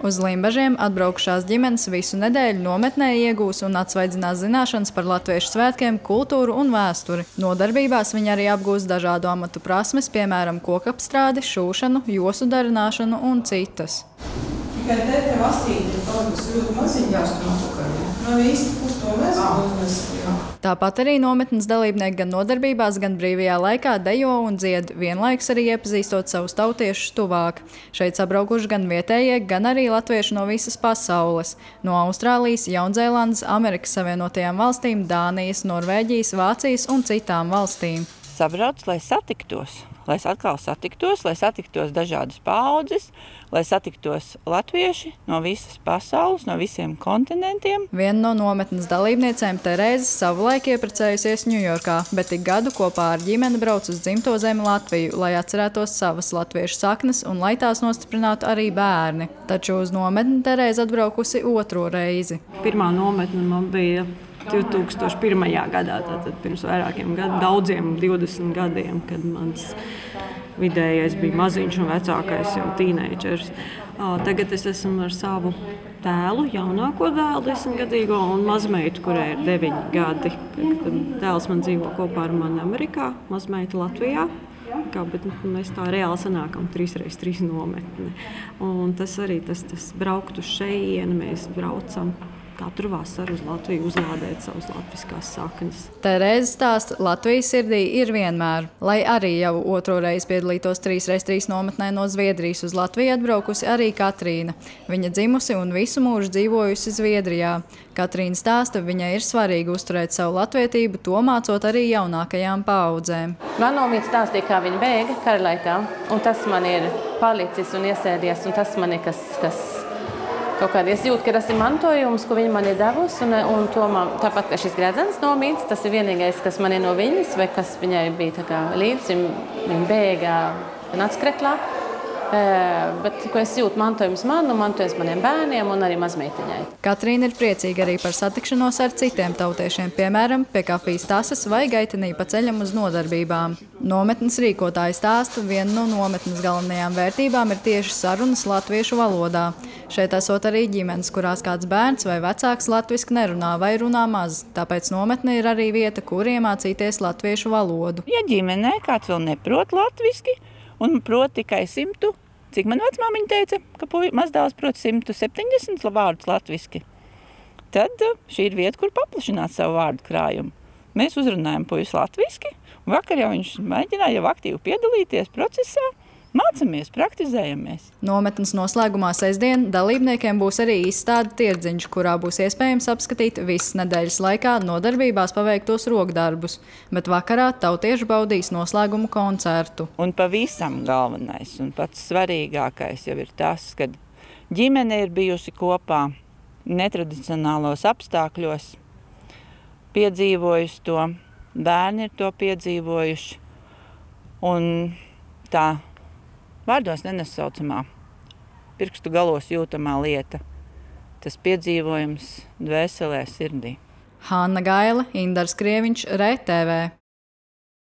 Uz Limbažiem atbraukušās ģimenes visu nedēļu nometnē iegūs un atsvaidzinās zināšanas par latviešu svētkiem, kultūru un vēsturi. Nodarbībās viņi arī apgūs dažādu amatu prasmes, piemēram, kokapstrādi, šūšanu, josu darināšanu un citas. Tikai te vastīti, kas ļoti maziņi jāstumā pakaļ. Nav īsti, kur to mēs. Tāpat arī nometnes dalībnieki gan nodarbībās, gan brīvajā laikā dejo un dzied, vienlaikus arī iepazīstot savus tautiešus tuvāk. Šeit sabraukuši gan vietējie, gan arī latvieši no visas pasaules. No Austrālijas, Jaunzēlandes, Amerikas Savienotajām valstīm, Dānijas, Norvēģijas, Vācijas un citām valstīm. Sabrauc, lai satiktos, lai satiktos dažādas paaudzes, lai satiktos latvieši no visas pasaules, no visiem kontinentiem. Viena no nometnes dalībniecēm Terēze savulaik ieprecējusies Ņujorkā, bet ik gadu kopā ar ģimeni brauc uz dzimto zemi Latviju, lai atcerētos savas latviešu saknes un lai tās nostiprinātu arī bērni. Taču uz nometni Terēze atbraukusi otro reizi. Pirmā nometne man bija 2001. gadā, tātad pirms vairākiem gadiem, daudziem 20 gadiem, kad mans vidējais bija maziņš un vecākais jau tīneidžers. Tagad es esmu ar savu tēlu, jaunāko dēlu, 10-gadīgo, un mazmeitu, kurai ir 9 gadi. Tēls man dzīvo kopā ar mani Amerikā, mazmeita Latvijā. Bet mēs tā reāli sanākam 3x3 nometni. Un tas arī tas braukt uz šejienu, mēs braucam katru vasaru uz Latviju uzlādēt savas latviskās saknes. Terēze stāsta, Latvijas sirdī ir vienmēr. Lai arī jau otro reizi piedalītos 3x3 nometnē no Zviedrijas uz Latviju atbraukusi arī Katrīna. Viņa dzimusi un visu mūžu dzīvojusi Zviedrijā. Katrīna stāsta, viņai ir svarīgi uzturēt savu latvietību, to mācot arī jaunākajām paaudzēm. Man nomīt stāstīja, kā viņa bēga kara laikā, un tas man ir palicis un iesēdies, un tas man ir kas kaut kādā es jūtu, ka tas ir mantojums, ko viņa man ir devusi, un to tāpat kā šis gredzens nomīts, tas ir vienīgais, kas man ir no viņas, vai kas viņai bija tā kā līdz, viņa bēgā nacskreklā, bet ko es jūtu mantojums man un mantojums maniem bērniem un arī mazmeitiņai. Katrīna ir priecīga arī par satikšanos ar citiem tautiešiem, piemēram, pie kafijas tasas vai gaitenī pa ceļam uz nodarbībām. Nometnes rīkotāji stāsta, viena no nometnes galvenajām vērtībām ir tieši sarunas latviešu valodā. Šeit esot arī ģimenes, kurās kāds bērns vai vecāks latviski nerunā vai runā maz. Tāpēc nometne ir arī vieta, kur iemācīties latviešu valodu. Ja ģimenē kāds vēl neprot latviski un prot tikai 100, cik man vecmāmiņa teica, ka mazdēls prot 170 vārdus latviski, tad šī ir vieta, kur paplašināt savu vārdu krājumu. Mēs uzrunājam puikas latviski, un vakar jau viņš mēģināja jau aktīvi piedalīties procesā. Mācamies, praktizējamies. Nometnes noslēgumā sestdien dalībniekiem būs arī izstāde Tirdziņš, kurā būs iespējams apskatīt visas nedēļas laikā nodarbībās paveiktos rokdarbus, bet vakarā tautieši baudīs noslēgumu koncertu. Un pavisam galvenais un pats svarīgākais jau ir tas, kad ģimene ir bijusi kopā netradicionālos apstākļos, piedzīvojusi to, bērni ir to piedzīvojuši, un tā vārdos nenosaucamā, pirkstu galos jūtamā lieta, tas piedzīvojums dvēselē sirdī. Hanna Gaile, Indars Krieviņš, RTV.